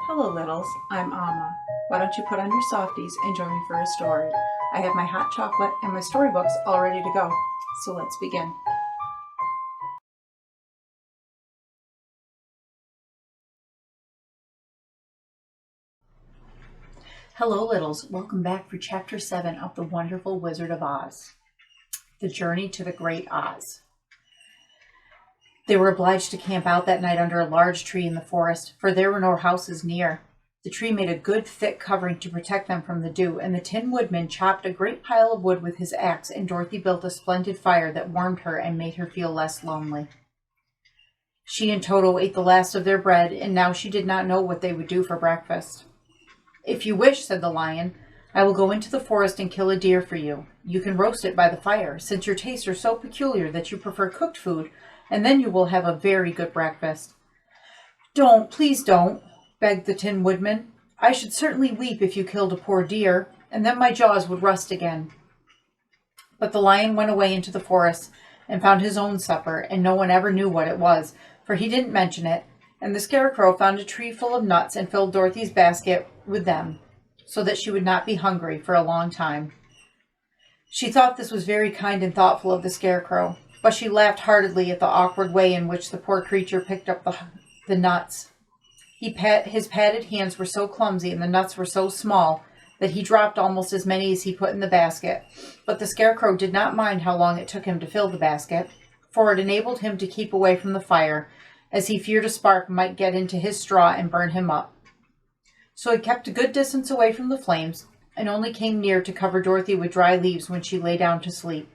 Hello, littles. I'm Amma. Why don't you put on your softies and join me for a story? I have my hot chocolate and my storybooks all ready to go. So let's begin. Hello, littles. Welcome back for Chapter 7 of The Wonderful Wizard of Oz. The Journey to the Great Oz. They were obliged to camp out that night under a large tree in the forest, for there were no houses near. The tree made a good thick covering to protect them from the dew, and the Tin Woodman chopped a great pile of wood with his axe, and Dorothy built a splendid fire that warmed her and made her feel less lonely. She and Toto ate the last of their bread, and now she did not know what they would do for breakfast. "If you wish," said the lion, "I will go into the forest and kill a deer for you. You can roast it by the fire, since your tastes are so peculiar that you prefer cooked food, and then you will have a very good breakfast." "Don't, please don't," begged the Tin Woodman. "I should certainly weep if you killed a poor deer, and then my jaws would rust again." But the lion went away into the forest and found his own supper, and no one ever knew what it was, for he didn't mention it, and the Scarecrow found a tree full of nuts and filled Dorothy's basket with them, so that she would not be hungry for a long time. She thought this was very kind and thoughtful of the Scarecrow, but she laughed heartily at the awkward way in which the poor creature picked up the nuts. His padded hands were so clumsy and the nuts were so small that he dropped almost as many as he put in the basket, but the Scarecrow did not mind how long it took him to fill the basket, for it enabled him to keep away from the fire, as he feared a spark might get into his straw and burn him up. So he kept a good distance away from the flames, and only came near to cover Dorothy with dry leaves when she lay down to sleep.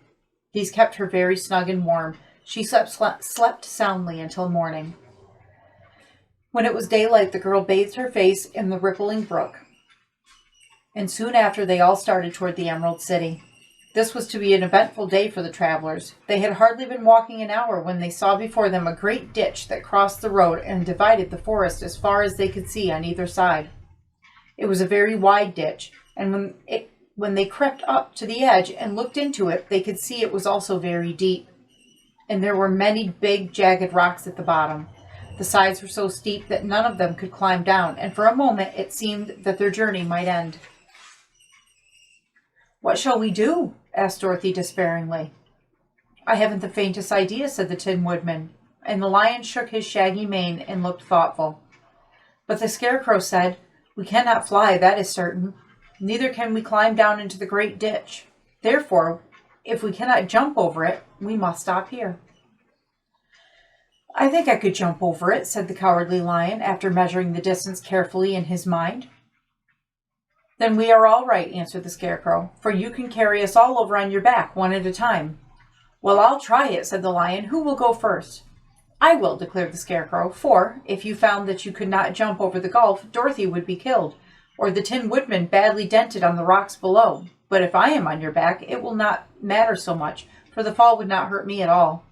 These kept her very snug and warm. She slept soundly until morning. When it was daylight, the girl bathed her face in the rippling brook, and soon after they all started toward the Emerald City. This was to be an eventful day for the travelers. They had hardly been walking an hour when they saw before them a great ditch that crossed the road and divided the forest as far as they could see on either side. It was a very wide ditch, and when they crept up to the edge and looked into it, they could see it was also very deep, and there were many big, jagged rocks at the bottom. The sides were so steep that none of them could climb down, and for a moment it seemed that their journey might end. "What shall we do?" asked Dorothy despairingly. "I haven't the faintest idea," said the Tin Woodman, and the lion shook his shaggy mane and looked thoughtful. But the Scarecrow said, "We cannot fly, that is certain. Neither can we climb down into the great ditch. Therefore, if we cannot jump over it, we must stop here." "I think I could jump over it," said the Cowardly Lion, after measuring the distance carefully in his mind. "Then we are all right," answered the Scarecrow, "for you can carry us all over on your back, one at a time." "Well, I'll try it," said the Lion. "Who will go first?" "I will," declared the Scarecrow, "for, if you found that you could not jump over the gulf, Dorothy would be killed, or the Tin Woodman badly dented on the rocks below. But if I am on your back, it will not matter so much, for the fall would not hurt me at all."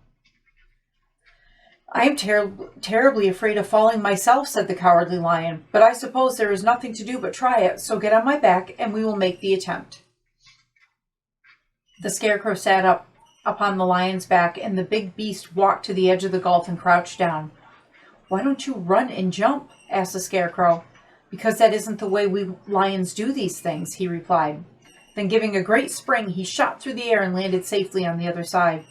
"I am terribly afraid of falling myself," said the Cowardly Lion, "but I suppose there is nothing to do but try it, so get on my back and we will make the attempt." The Scarecrow sat up upon the lion's back, and the big beast walked to the edge of the gulf and crouched down. "Why don't you run and jump?" asked the Scarecrow. "Because that isn't the way we lions do these things," he replied. Then, giving a great spring, he shot through the air and landed safely on the other side.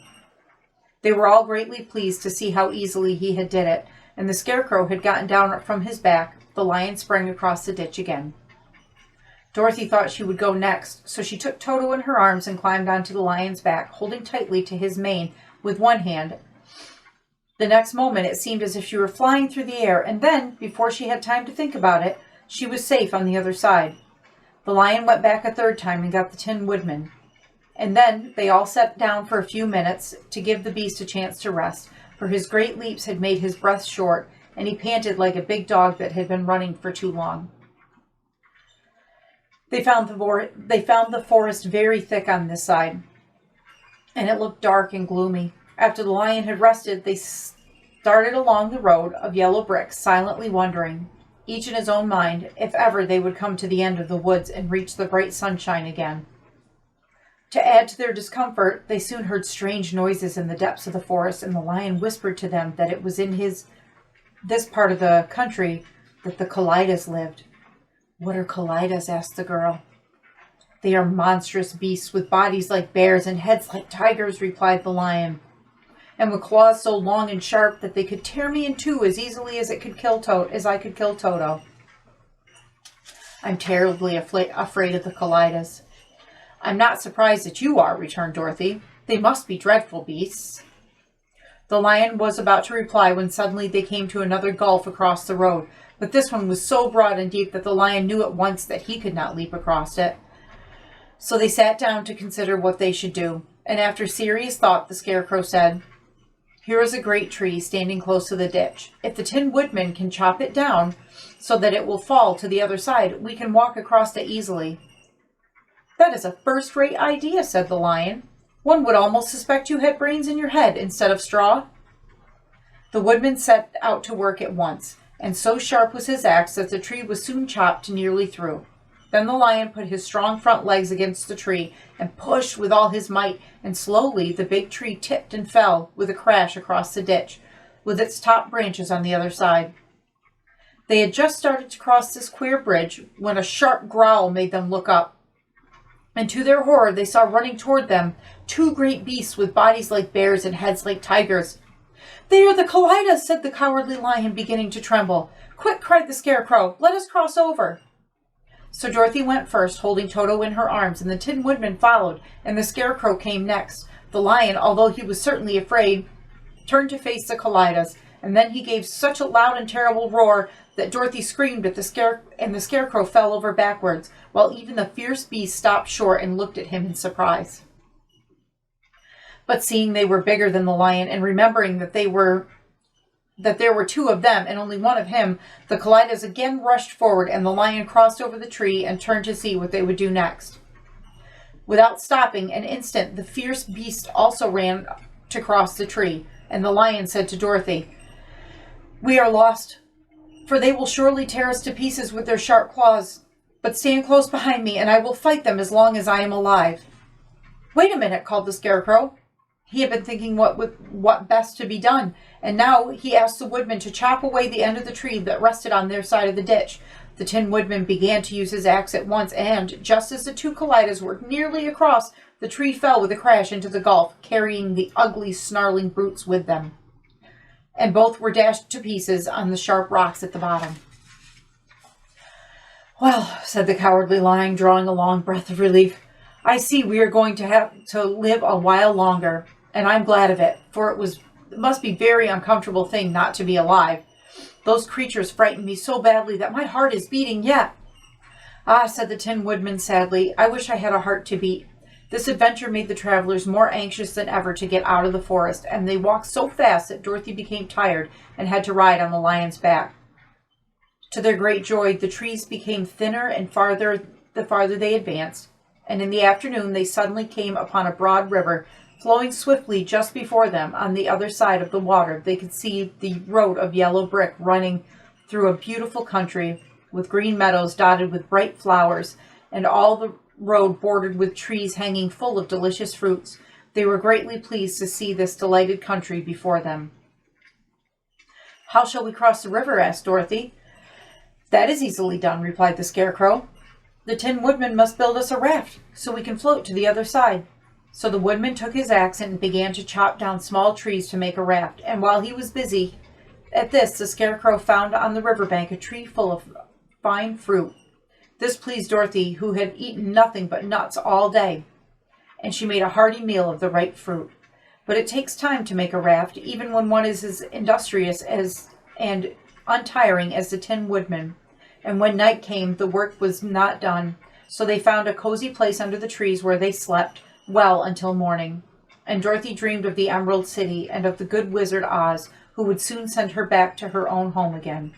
They were all greatly pleased to see how easily he had did it, and the Scarecrow had gotten down from his back. The lion sprang across the ditch again. Dorothy thought she would go next, so she took Toto in her arms and climbed onto the lion's back, holding tightly to his mane with one hand. The next moment it seemed as if she were flying through the air, and then, before she had time to think about it, she was safe on the other side. The lion went back a third time and got the Tin Woodman. And then they all sat down for a few minutes to give the beast a chance to rest, for his great leaps had made his breath short, and he panted like a big dog that had been running for too long. They found the forest very thick on this side, and it looked dark and gloomy. After the lion had rested, they started along the road of yellow bricks, silently wondering, each in his own mind, if ever they would come to the end of the woods and reach the bright sunshine again. To add to their discomfort, they soon heard strange noises in the depths of the forest, and the lion whispered to them that it was in this part of the country that the Kallidas lived. What are Kallidas? Asked the girl. They are monstrous beasts with bodies like bears and heads like tigers, replied the lion, and with claws so long and sharp that they could tear me in two as easily as I could kill Toto. I'm terribly afraid of the Kallidas. I'm not surprised that you are, returned Dorothy. They must be dreadful beasts. The lion was about to reply when suddenly they came to another gulf across the road, but this one was so broad and deep that the lion knew at once that he could not leap across it. So they sat down to consider what they should do, and after serious thought, the Scarecrow said, Here is a great tree standing close to the ditch. If the Tin Woodman can chop it down so that it will fall to the other side, we can walk across it easily. That is a first-rate idea, said the lion. One would almost suspect you had brains in your head instead of straw. The woodman set out to work at once, and so sharp was his axe that the tree was soon chopped nearly through. Then the lion put his strong front legs against the tree and pushed with all his might, and slowly the big tree tipped and fell with a crash across the ditch, with its top branches on the other side. They had just started to cross this queer bridge when a sharp growl made them look up, and to their horror they saw running toward them 2 great beasts with bodies like bears and heads like tigers. They are the Kallidas, said the Cowardly Lion, beginning to tremble. Quick, cried the Scarecrow, let us cross over. So Dorothy went first, holding Toto in her arms, and the Tin Woodman followed, and the Scarecrow came next. The lion, although he was certainly afraid, turned to face the Kallidas, and then he gave such a loud and terrible roar that Dorothy screamed at and the Scarecrow fell over backwards, while even the fierce beast stopped short and looked at him in surprise. But seeing they were bigger than the lion, and remembering that there were 2 of them and only 1 of him, the Kallidas again rushed forward, and the lion crossed over the tree and turned to see what they would do next. Without stopping an instant, the fierce beast also ran to cross the tree, and the lion said to Dorothy, We are lost, for they will surely tear us to pieces with their sharp claws. But stand close behind me, and I will fight them as long as I am alive. Wait a minute, called the Scarecrow. He had been thinking what best to be done, and now he asked the woodman to chop away the end of the tree that rested on their side of the ditch. The Tin Woodman began to use his axe at once, and just as the 2 Kallidas were nearly across, the tree fell with a crash into the gulf, carrying the ugly, snarling brutes with them. And both were dashed to pieces on the sharp rocks at the bottom. Well, said the Cowardly Lion, drawing a long breath of relief, I see we are going to have to live a while longer, and I'm glad of it, for it must be a very uncomfortable thing not to be alive. Those creatures frightened me so badly that my heart is beating yet. Ah, said the Tin Woodman sadly, I wish I had a heart to beat. This adventure made the travelers more anxious than ever to get out of the forest, and they walked so fast that Dorothy became tired and had to ride on the lion's back. To their great joy, the trees became thinner and the farther they advanced, and in the afternoon they suddenly came upon a broad river flowing swiftly just before them. On the other side of the water they could see the road of yellow brick running through a beautiful country with green meadows dotted with bright flowers, and all the road bordered with trees hanging full of delicious fruits. They were greatly pleased to see this delighted country before them. How shall we cross the river? Asked Dorothy. That is easily done, replied the Scarecrow. The Tin Woodman must build us a raft so we can float to the other side. So the woodman took his axe and began to chop down small trees to make a raft, and while he was busy at this, the Scarecrow found on the riverbank a tree full of fine fruit. This pleased Dorothy, who had eaten nothing but nuts all day, and she made a hearty meal of the ripe fruit. But it takes time to make a raft, even when one is as industrious and untiring as the Tin Woodman. And when night came, the work was not done, so they found a cozy place under the trees where they slept well until morning. And Dorothy dreamed of the Emerald City and of the good wizard Oz, who would soon send her back to her own home again.